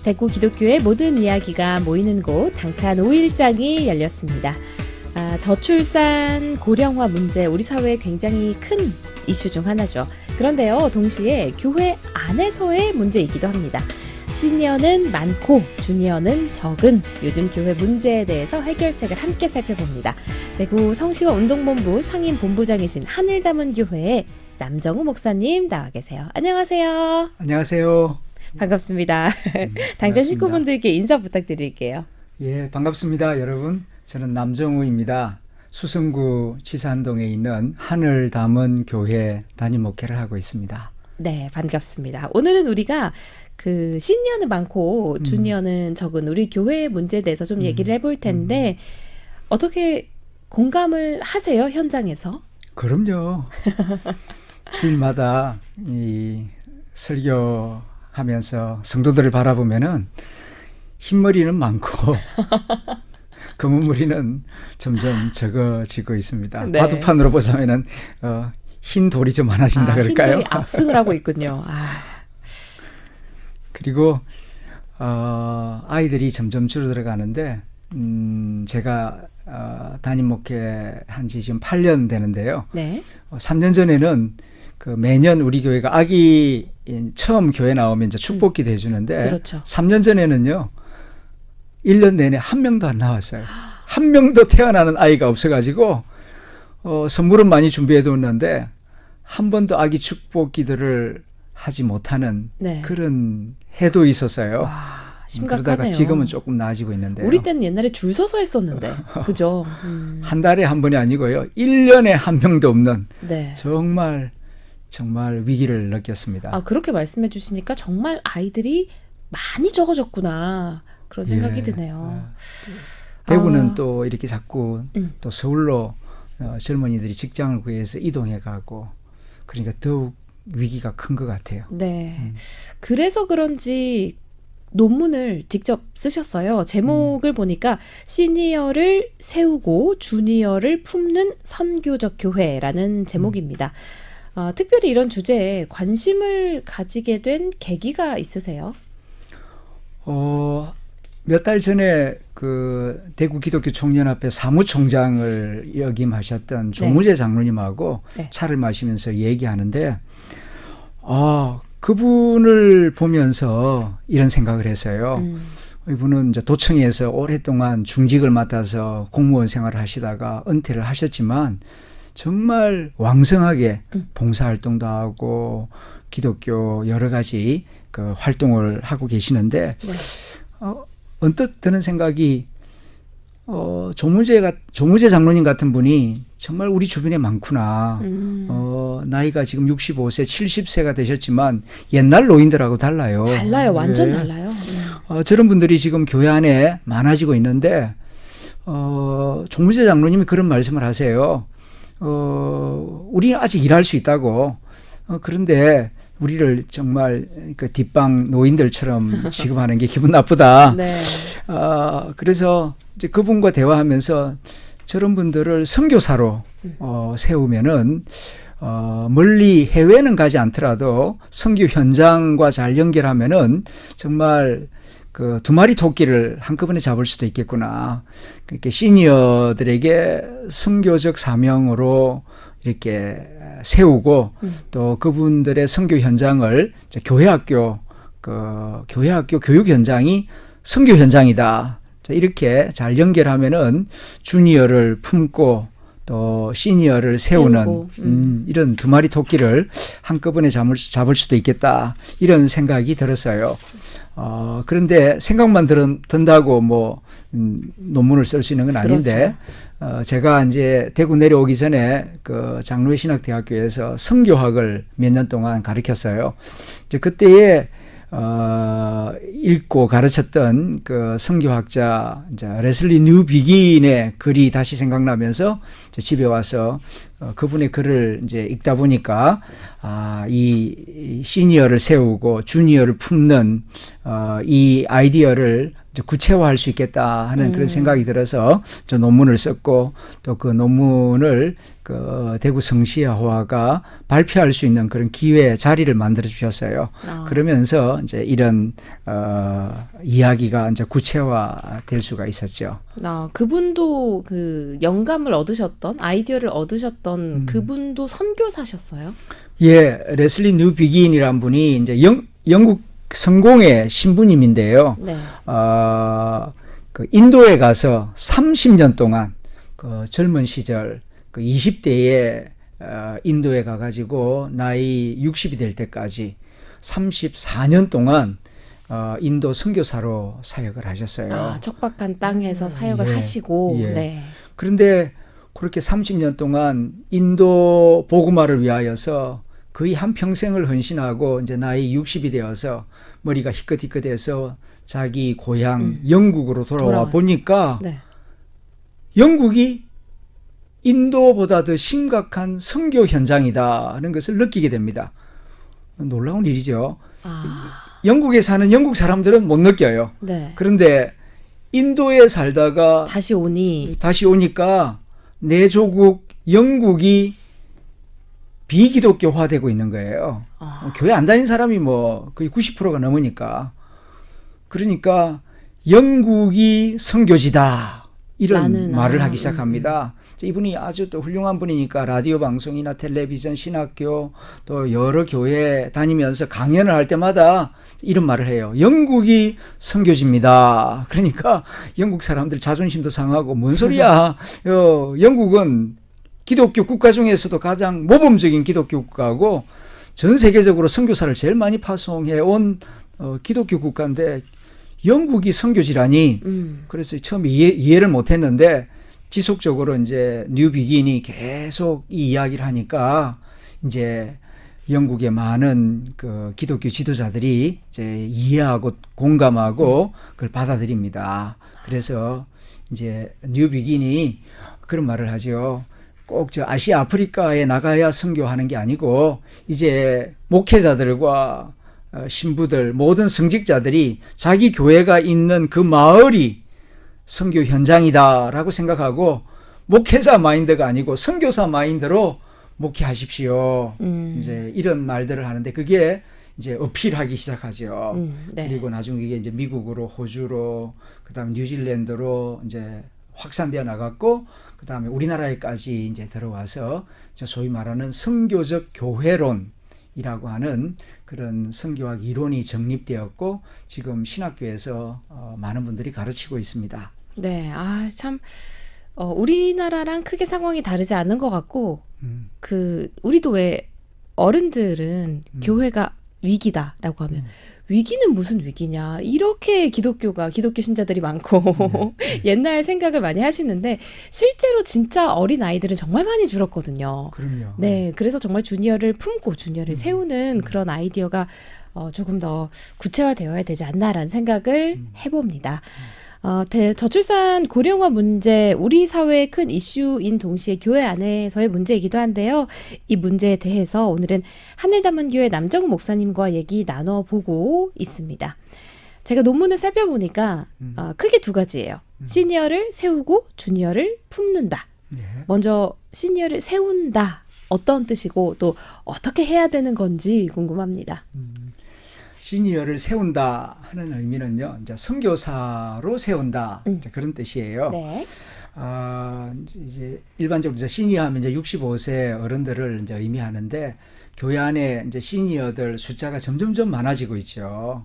대구 기독교의 모든 이야기가 모이는 곳 당찬 5일장이 열렸습니다. 저출산 고령화 문제 우리 사회에 굉장히 큰 이슈 중 하나죠. 그런데요, 동시에 교회 안에서의 문제이기도 합니다. 시니어는 많고 주니어는 적은 요즘 교회 문제에 대해서 해결책을 함께 살펴봅니다. 대구 성시와 운동본부 상임본부장이신 하늘 담은 교회의 남정우 목사님 나와 계세요. 안녕하세요. 안녕하세요. 반갑습니다. 당찬 식구분들께 인사 부탁드릴게요. 예, 반갑습니다, 여러분. 저는 남정우입니다. 수성구 지산동에 있는 하늘 담은 교회 담임 목회를 하고 있습니다. 네, 반갑습니다. 오늘은 우리가 그 시니어는 많고 주니어는 적은 우리 교회의 문제에 대해서 좀 얘기를 해볼 텐데 어떻게 공감을 하세요, 현장에서? 그럼요. 주일마다 이 설교하면서 성도들을 바라보면은 흰머리는 많고 검은 머리는 점점 적어지고 있습니다. 네. 바둑판으로 보자면은 흰 돌이 좀 많아진다 그럴까요? 흰돌이 압승을 하고 있군요. 그리고 아이들이 점점 줄어들어가는데 제가 담임 목회한 지 지금 8년 되는데요. 네. 3년 전에는 그 매년 우리 교회가 아기 처음 교회 나오면 이제 축복기도 해주는데 그렇죠. 3년 전에는요 1년 내내 한 명도 안 나왔어요. 한 명도 태어나는 아이가 없어가지고 선물은 많이 준비해 뒀는데 한 번도 아기 축복기도를 하지 못하는 네. 그런 해도 있었어요. 심각하네요. 그러다가 지금은 조금 나아지고 있는데요. 우리 때는 옛날에 줄 서서 했었는데, 그죠? 한 달에 한 번이 아니고요. 1년에 한 명도 없는 네. 정말 위기를 느꼈습니다. 그렇게 말씀해 주시니까 정말 아이들이 많이 적어졌구나 그런 생각이 드네요. 대구는 또 이렇게 자꾸 또 서울로 젊은이들이 직장을 구해서 이동해 가고 그러니까 더욱 위기가 큰 것 같아요. 네. 그래서 그런지 논문을 직접 쓰셨어요. 제목을 보니까 시니어를 세우고 주니어를 품는 선교적 교회라는 제목입니다. 특별히 이런 주제에 관심을 가지게 된 계기가 있으세요? 몇 달 전에 그 대구 기독교 총연합회 사무총장을 역임하셨던 조무재 장로님하고 네. 차를 마시면서 얘기하는데 그분을 보면서 이런 생각을 했어요. 이분은 이제 도청에서 오랫동안 중직을 맡아서 공무원 생활을 하시다가 은퇴를 하셨지만 정말 왕성하게 봉사활동도 하고 기독교 여러 가지 그 활동을 하고 계시는데 언뜻 드는 생각이 조무재 장로님 같은 분이 정말 우리 주변에 많구나. 나이가 지금 65세, 70세가 되셨지만 옛날 노인들하고 달라요. 달라요. 완전 달라요. 저런 분들이 지금 교회 안에 많아지고 있는데 조무재 장로님이 그런 말씀을 하세요. 우리는 아직 일할 수 있다고. 그런데 우리를 정말 그 뒷방 노인들처럼 취급하는 게 기분 나쁘다. 네. 그래서 이제 그분과 대화하면서 저런 분들을 선교사로 세우면은 멀리 해외는 가지 않더라도 선교 현장과 잘 연결하면은 정말 그 두 마리 토끼를 한꺼번에 잡을 수도 있겠구나. 그렇게 시니어들에게 선교적 사명으로 이렇게 세우고 또 그분들의 선교 현장을 교회학교 교육 현장이 선교 현장이다. 이렇게 잘 연결하면은 주니어를 품고 또 시니어를 세우는 이런 두 마리 토끼를 한꺼번에 잡을 수도 있겠다. 이런 생각이 들었어요. 그런데 생각만 든다고 논문을 쓸 수 있는 건 아닌데, 그렇죠. 제가 이제 대구 내려오기 전에 그 장로회 신학대학교에서 선교학을 몇 년 동안 가르쳤어요. 이제 그때에 읽고 가르쳤던 그 선교학자 이제 레슬리 뉴비긴의 글이 다시 생각나면서 집에 와서 그분의 글을 이제 읽다 보니까 이 시니어를 세우고 주니어를 품는 이 아이디어를 이제 구체화할 수 있겠다 하는 그런 생각이 들어서 저 논문을 썼고 또 그 논문을 그 대구 성시화가 발표할 수 있는 그런 기회 자리를 만들어 주셨어요. 그러면서 이제 이런 이야기가 이제 구체화될 수가 있었죠. 그분도 그 영감을 얻으셨던 아이디어를 얻으셨던 그분도 선교사셨어요? 예, 레슬리 뉴비긴이라는 분이 이제 영국 성공의 신부님인데요. 네. 그 인도에 가서 30년 동안 그 젊은 시절 그 20대에 인도에 가가지고 나이 60이 될 때까지 34년 동안 인도 선교사로 사역을 하셨어요. 척박한 땅에서 사역을 예, 하시고. 예. 네. 그런데 그렇게 30년 동안 인도 복음화를 위하여서 거의 한 평생을 헌신하고 이제 나이 60이 되어서 머리가 희끗희끗해서 자기 고향 영국으로 돌아와 보니까 네. 영국이 인도보다 더 심각한 선교 현장이다는 것을 느끼게 됩니다. 놀라운 일이죠. 영국에 사는 영국 사람들은 못 느껴요. 네. 그런데 인도에 살다가 다시 오니까 내 조국 영국이 비기독교화되고 있는 거예요. 교회 안 다닌 사람이 뭐 거의 90%가 넘으니까. 그러니까 영국이 선교지다 이런 말을 하기 시작합니다. 이분이 아주 또 훌륭한 분이니까 라디오 방송이나 텔레비전, 신학교 또 여러 교회 다니면서 강연을 할 때마다 이런 말을 해요. 영국이 선교지입니다. 그러니까 영국 사람들 자존심도 상하고 뭔 소리야. 영국은 기독교 국가 중에서도 가장 모범적인 기독교 국가고 전 세계적으로 선교사를 제일 많이 파송해 온 기독교 국가인데 영국이 선교지라니. 그래서 처음에 이해를 못했는데 지속적으로 이제 뉴비긴이 계속 이 이야기를 하니까 이제 영국의 많은 그 기독교 지도자들이 이제 이해하고 공감하고 그걸 받아들입니다. 그래서 이제 뉴비긴이 그런 말을 하죠. 꼭 저 아시아 아프리카에 나가야 선교하는 게 아니고 이제 목회자들과 신부들 모든 성직자들이 자기 교회가 있는 그 마을이 선교 현장이다라고 생각하고 목회자 마인드가 아니고 선교사 마인드로 목회하십시오. 이제 이런 말들을 하는데 그게 이제 어필하기 시작하죠. 네. 그리고 나중에 이게 이제 미국으로, 호주로, 그다음에 뉴질랜드로 이제 확산되어 나갔고, 그다음에 우리나라에까지 이제 들어와서 소위 말하는 선교적 교회론이라고 하는 그런 선교학 이론이 정립되었고 지금 신학교에서 많은 분들이 가르치고 있습니다. 네, 참 우리나라랑 크게 상황이 다르지 않은 것 같고, 우리도 왜 어른들은 교회가 위기다라고 하면 위기는 무슨 위기냐 이렇게 기독교 신자들이 많고 옛날 생각을 많이 하시는데 실제로 진짜 어린 아이들은 정말 많이 줄었거든요. 그럼요. 네, 그래서 정말 주니어를 품고 주니어를 세우는 그런 아이디어가 조금 더 구체화되어야 되지 않나라는 생각을 해봅니다. 저출산 고령화 문제, 우리 사회의 큰 이슈인 동시에 교회 안에서의 문제이기도 한데요. 이 문제에 대해서 오늘은 하늘담은교회 남정욱 목사님과 얘기 나눠보고 있습니다. 제가 논문을 살펴보니까 크게 두 가지예요. 시니어를 세우고 주니어를 품는다. 네. 먼저 시니어를 세운다. 어떤 뜻이고 또 어떻게 해야 되는 건지 궁금합니다. 시니어를 세운다 하는 의미는요, 이제 선교사로 세운다 이제 그런 뜻이에요. 네. 이제 일반적으로 이제 시니어하면 이제 65세 어른들을 이제 의미하는데 교회 안에 이제 시니어들 숫자가 점점점 많아지고 있죠.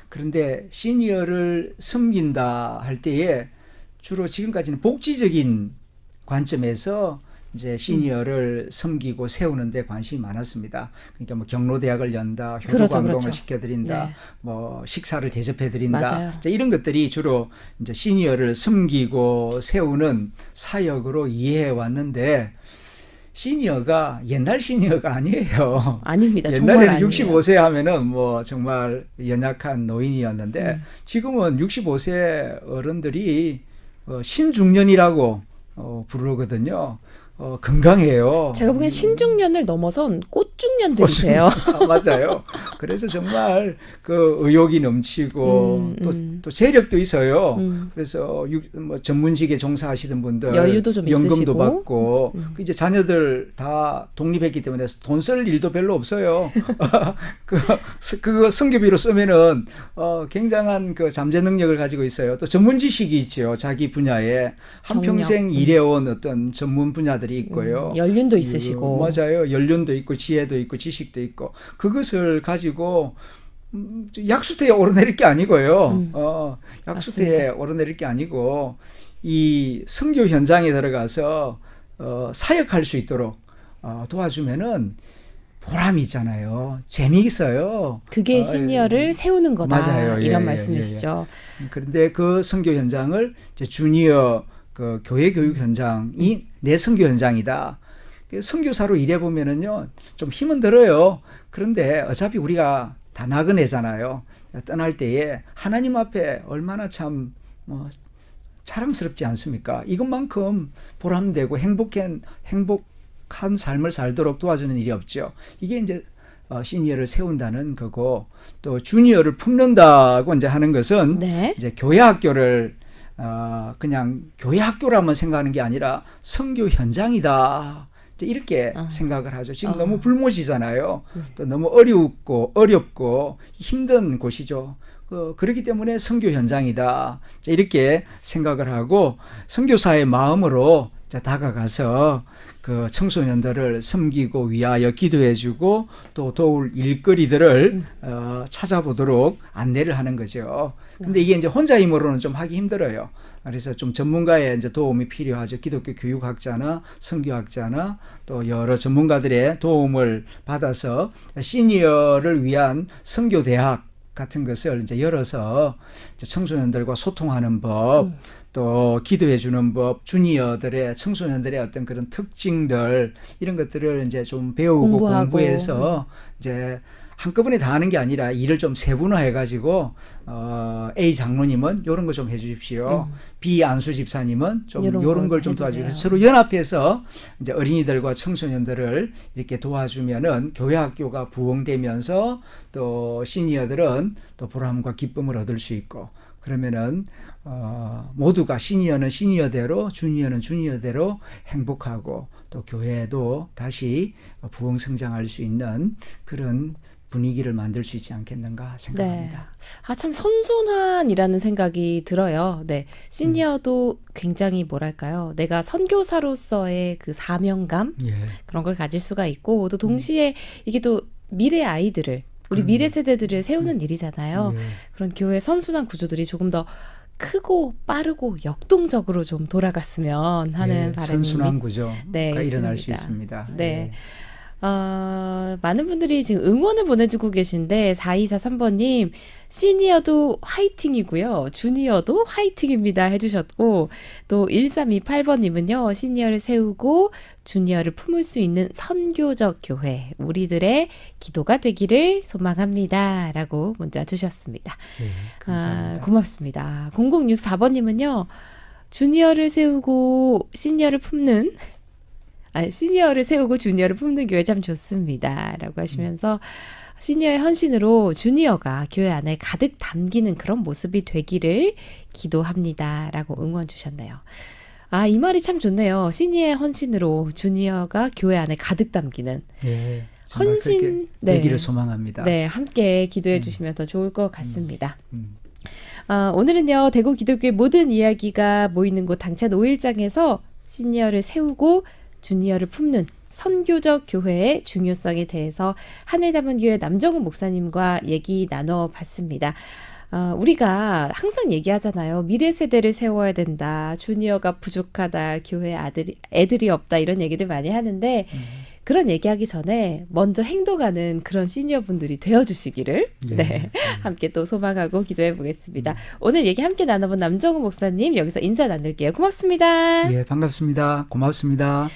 그런데 시니어를 섬긴다 할 때에 주로 지금까지는 복지적인 관점에서 이제 시니어를 섬기고 세우는데 관심이 많았습니다. 그러니까 뭐 경로대학을 연다, 효도관공을 시켜드린다, 네. 뭐 식사를 대접해드린다, 맞아요. 이런 것들이 주로 이제 시니어를 섬기고 세우는 사역으로 이해해 왔는데 시니어가 옛날 시니어가 아니에요. 아닙니다. 정말 옛날에는 아니에요. 65세 하면은 뭐 정말 연약한 노인이었는데 지금은 65세 어른들이 신중년이라고 부르거든요. 건강해요. 제가 보기엔 신중년을 넘어선 꽃중년들이세요. 맞아요. 그래서 정말 그 의욕이 넘치고 또 재력도 있어요. 그래서 뭐 전문직에 종사하시던 분들 여유도 좀 연금도 있으시고. 받고 그 이제 자녀들 다 독립했기 때문에 돈 쓸 일도 별로 없어요. 그거 성교비로 쓰면은 굉장한 그 잠재 능력을 가지고 있어요. 또 전문 지식이 있죠. 자기 분야에 한평생 일해온 어떤 전문 분야들이 있고요. 연륜도 있으시고. 맞아요. 연륜도 있고 지혜도 있고 지식도 있고 그것을 가지고 약수터에 오르내릴 게 아니고요. 약수터에 오르내릴 게 아니고 이 선교 현장에 들어가서 사역할 수 있도록 도와주면은 보람이 있잖아요. 재미있어요. 그게 시니어를 세우는 거다. 맞아요. 이런 말씀이시죠. 그런데 그 선교 현장을 이제 주니어 그 교회 교육 현장이 내 선교 현장이다. 선교사로 일해 보면은요 좀 힘은 들어요. 그런데 어차피 우리가 다 나그네잖아요. 떠날 때에 하나님 앞에 얼마나 참 자랑스럽지 않습니까? 이것만큼 보람되고 행복한 삶을 살도록 도와주는 일이 없죠. 이게 이제 시니어를 세운다는 거고 또 주니어를 품는다고 이제 하는 것은 네. 이제 교회 학교를 그냥 교회 학교라만 생각하는 게 아니라 선교 현장이다. 이제 이렇게 생각을 하죠. 지금 너무 불모지잖아요. 또 너무 어렵고 힘든 곳이죠. 그렇기 때문에 선교 현장이다. 이렇게 생각을 하고 선교사의 마음으로 다가가서 그 청소년들을 섬기고 위하여 기도해주고 또 도울 일거리들을 찾아보도록 안내를 하는 거죠. 근데 이게 이제 혼자 힘으로는 좀 하기 힘들어요. 그래서 좀 전문가의 이제 도움이 필요하죠. 기독교 교육학자나 선교학자나 또 여러 전문가들의 도움을 받아서 시니어를 위한 선교대학 같은 것을 이제 열어서 이제 청소년들과 소통하는 법, 또 기도해 주는 법, 주니어들의 청소년들의 어떤 그런 특징들 이런 것들을 이제 좀 배우고 공부해서 이제 한꺼번에 다 하는 게 아니라 일을 좀 세분화해 가지고 A 장로님은 이런 거 좀 해주십시오. B 안수 집사님은 좀 이런 걸 좀 도와주세요. 서로 연합해서 이제 어린이들과 청소년들을 이렇게 도와주면은 교회 학교가 부흥되면서 또 시니어들은 또 보람과 기쁨을 얻을 수 있고 그러면은 모두가 시니어는 시니어대로 주니어는 주니어대로 행복하고 또 교회도 다시 부흥 성장할 수 있는 그런 분위기를 만들 수 있지 않겠는가 생각합니다. 네. 참 선순환이라는 생각이 들어요. 네. 시니어도 굉장히 뭐랄까요. 내가 선교사로서의 그 사명감 그런 걸 가질 수가 있고 또 동시에 이게 또 미래 아이들을 우리 미래 세대들을 세우는 일이잖아요. 그런 교회 선순환 구조들이 조금 더 크고 빠르고 역동적으로 좀 돌아갔으면 하는 바람이 선순환 구조가 일어날 있습니다. 수 있습니다. 네. 많은 분들이 지금 응원을 보내주고 계신데 4243번님 시니어도 화이팅이고요. 주니어도 화이팅입니다 해주셨고 또 1328번님은요. 시니어를 세우고 주니어를 품을 수 있는 선교적 교회 우리들의 기도가 되기를 소망합니다 라고 문자 주셨습니다. 네, 감사합니다. 고맙습니다. 0064번님은요. 주니어를 세우고 시니어를 품는 시니어를 세우고 주니어를 품는 교회 참 좋습니다. 라고 하시면서 시니어의 헌신으로 주니어가 교회 안에 가득 담기는 그런 모습이 되기를 기도합니다. 라고 응원 주셨네요. 이 말이 참 좋네요. 시니어의 헌신으로 주니어가 교회 안에 가득 담기는. 네, 헌신 되기를 소망합니다. 네, 함께 기도해 주시면 더 좋을 것 같습니다. 오늘은요. 대구 기독교의 모든 이야기가 모이는 곳 당찬 5일장에서 시니어를 세우고 주니어를 품는 선교적 교회의 중요성에 대해서 하늘담은교회 남정훈 목사님과 얘기 나눠봤습니다. 우리가 항상 얘기하잖아요. 미래 세대를 세워야 된다. 주니어가 부족하다. 교회 애들이 없다. 이런 얘기들 많이 하는데 그런 얘기하기 전에 먼저 행동하는 그런 시니어분들이 되어주시기를 함께 또 소망하고 기도해 보겠습니다. 오늘 얘기 함께 나눠본 남정훈 목사님 여기서 인사 나눌게요. 고맙습니다. 반갑습니다. 고맙습니다.